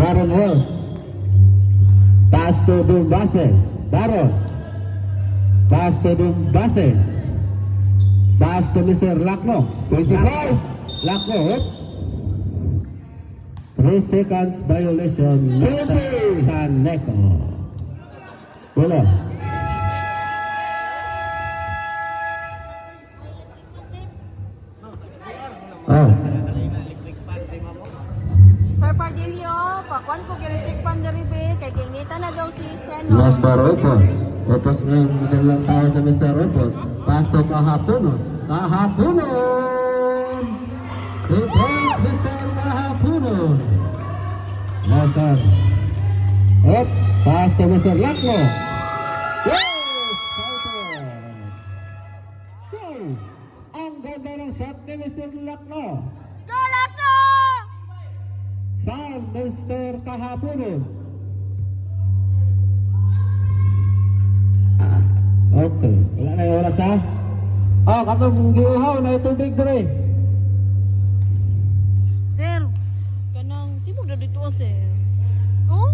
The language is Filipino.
Darren Hill. Pass to Dumbase. Darren. Pass to Dumbase. Pass to Mr. Lakno. 25. Lakno. 3 seconds violation. 20. Saneko. Bola. Oh. Sir Pardilio, pakuan ko gilitik pandaribe, kay kinita na daw si Seno. Mr. Opos. Opos ngayon, lang tayo sa Mr. Opos. Pass to Kahapunon. Kahapunon! 2 points, Mr. Kahapunon. Master. Up. Pass to Mr. Lakno. Yes! Counter. Goal! Ang ganda ng shot ni Mr. Lakno. Galak na! Foul, Mr. Kahapunon. Okay. Wala na yung oras ha? Katong giuhaw na yung tubig dre. Sir, kanang sibog na dito sir. Oh?